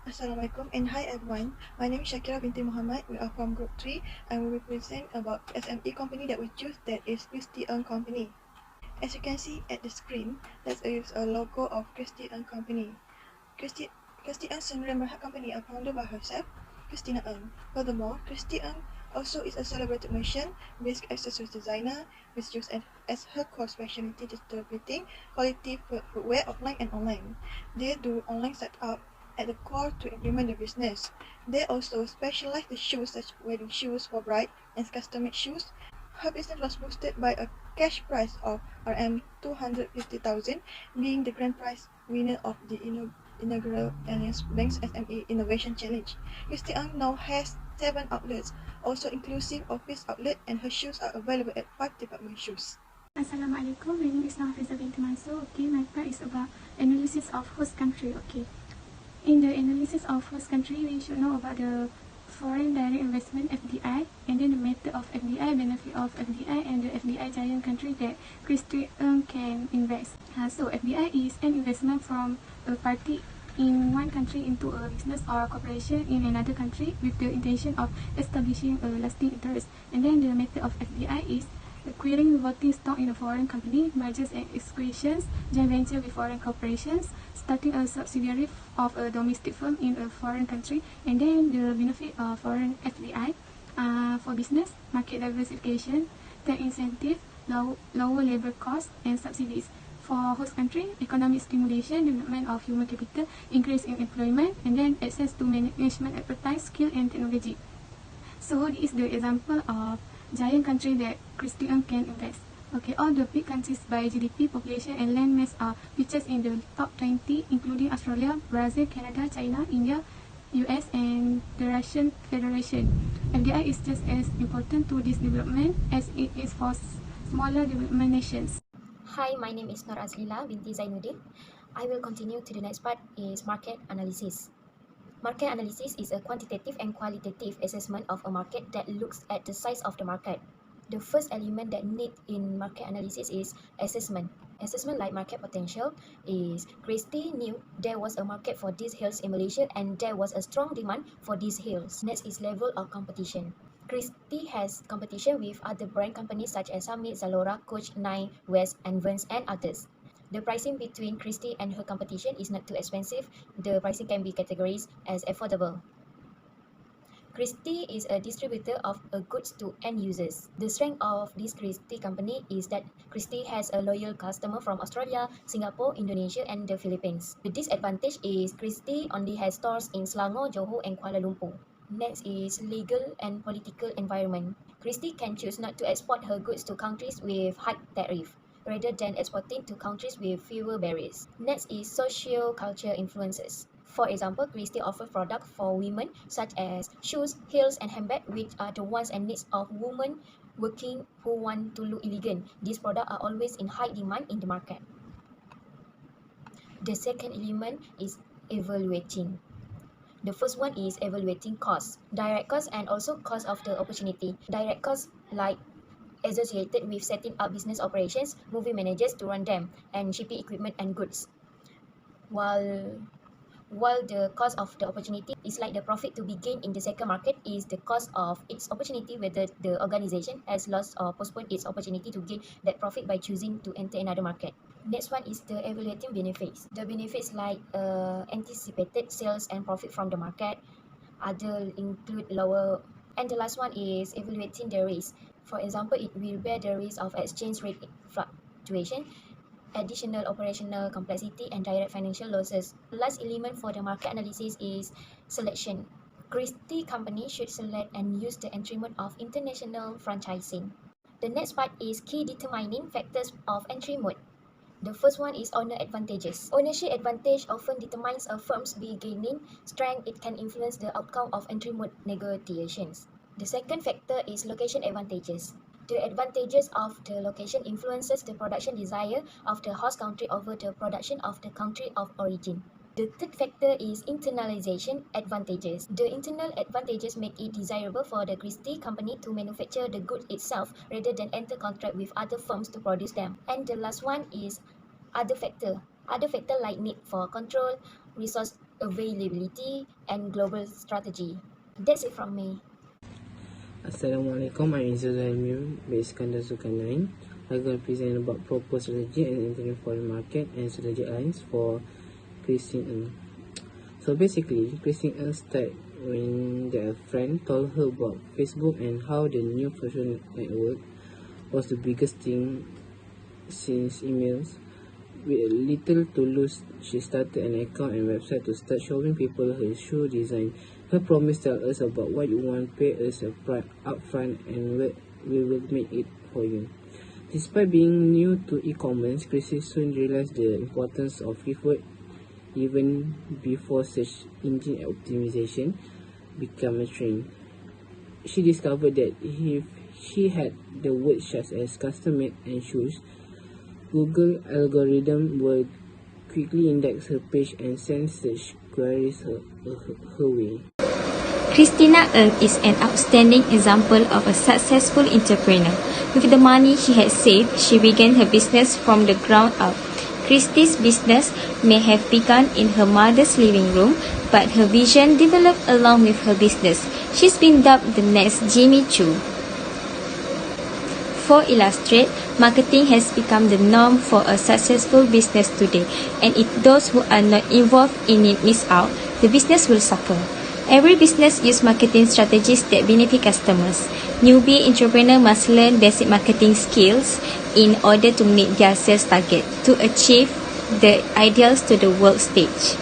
Assalamualaikum and hi everyone. My name is Shakira binti Muhammad. We are from Group 3 and we will present about SME company that we choose, that is Christy Ng Company. As you can see at the screen, that is a logo of Christy Ng Company. Christy Ng Sdn Bhd Company are founded by herself, Christina Ng. Furthermore, Christy Ng also is a celebrated merchant, based accessories designer, which uses as her core specialty distributing quality footwear offline and online. They do online setup at the core to implement the business. They also specialize the shoes such wedding shoes for bride and custom-made shoes. Her business was boosted by a cash prize of RM250,000, being the grand prize winner of the inaugural Alliance Bank's SME Innovation Challenge. Christy Ang now has 7 outlets, also inclusive office outlet, and her shoes are available at 5 department stores. Assalamualaikum, my name is Nafisa binti Mansur. Okay, my part is about analysis of host country. Okay, in the analysis of host country, we should know about the foreign direct investment (FDI) and then the method of FDI, benefit of FDI, and the FDI giant country that Christy Ng can invest. So FDI is an investment from a party in one country into a business or corporation in another country with the intention of establishing a lasting interest. And then the method of FDI is acquiring voting stock in a foreign company, mergers and acquisitions, joint venture with foreign corporations, starting a subsidiary of a domestic firm in a foreign country, and then the benefit of foreign FDI for business, market diversification, tax incentive, lower labor costs and subsidies. For host country, economic stimulation, development of human capital, increase in employment, and then access to management expertise, skill and technology. So this is the example of giant country that Christy Ng can invest. Okay, all the big countries by GDP, population and land mass are featured in the top 20, including Australia, Brazil, Canada, China, India, US and the Russian Federation. FDI is just as important to this development as it is for smaller development nations. Hi, my name is Nur Azlila binti Zainuddin. I will continue to the next part is market analysis. Market analysis is a quantitative and qualitative assessment of a market that looks at the size of the market. The first element that need in market analysis is assessment. Assessment like market potential is Christie knew there was a market for these heels in Malaysia and there was a strong demand for these heels. Next is level of competition. Christie has competition with other brand companies such as Summit, Zalora, Coach, Nine, West, and Vans and others. The pricing between Christie and her competition is not too expensive. The pricing can be categorized as affordable. Christie is a distributor of goods to end users. The strength of this Christie company is that Christie has a loyal customer from Australia, Singapore, Indonesia, and the Philippines. The disadvantage is Christie only has stores in Selangor, Johor, and Kuala Lumpur. Next is legal and political environment. Christie can choose not to export her goods to countries with high tariff, rather than exporting to countries with fewer barriers. Next is socio-cultural influences. For example, Christie offers products for women such as shoes, heels, and handbags, which are the wants and needs of women working who want to look elegant. These products are always in high demand in the market. The second element is evaluating. The first one is evaluating costs, direct costs and also cost of the opportunity. Direct costs like associated with setting up business operations, moving managers to run them, and shipping equipment and goods. While the cost of the opportunity is like the profit to be gained in the second market is the cost of its opportunity, whether the organization has lost or postponed its opportunity to gain that profit by choosing to enter another market. Next one is the evaluating benefits. The benefits like anticipated sales and profit from the market. Other include lower. And the last one is evaluating the risk. For example, it will bear the risk of exchange rate fluctuation, additional operational complexity, and direct financial losses. The last element for the market analysis is selection. Christie company should select and use the entriment of international franchising. The next part is key determining factors of entry mode. The first one is owner advantages. Ownership advantage often determines a firm's bargaining strength. It can influence the outcome of entry mode negotiations. The second factor is location advantages. The advantages of the location influences the production desire of the host country over the production of the country of origin. The third factor is internalization advantages. The internal advantages make it desirable for the Christie company to manufacture the goods itself rather than enter contract with other firms to produce them. And the last one is other factor. Other factor like need for control, resource availability, and global strategy. That's it from me. Assalamualaikum, I'm Izzuddin based Iskandar Zulkarnain. I'm going to present about proposed strategy and entering foreign market and strategic alliance for Christine Ng. So basically, Christine Ng started when their friend told her about Facebook and how the new social network was the biggest thing since emails. With little to lose, she started an account and website to start showing people her shoe design. Her promise tell us about what you want, pay us a price upfront, and we will make it for you. Despite being new to e-commerce, Chrissy soon realized the importance of keyword even before search engine optimization became a trend. She discovered that if she had the words such as custom made and shoes, Google algorithm would quickly index her page and send search queries her way. Christina Ng is an outstanding example of a successful entrepreneur. With the money she had saved, she began her business from the ground up. Christie's business may have begun in her mother's living room, but her vision developed along with her business. She's been dubbed the next Jimmy Choo. For Illustrate, marketing has become the norm for a successful business today, and if those who are not involved in it miss out, the business will suffer. Every business uses marketing strategies that benefit customers. Newbie entrepreneurs must learn basic marketing skills in order to meet their sales target to achieve the ideals to the world stage.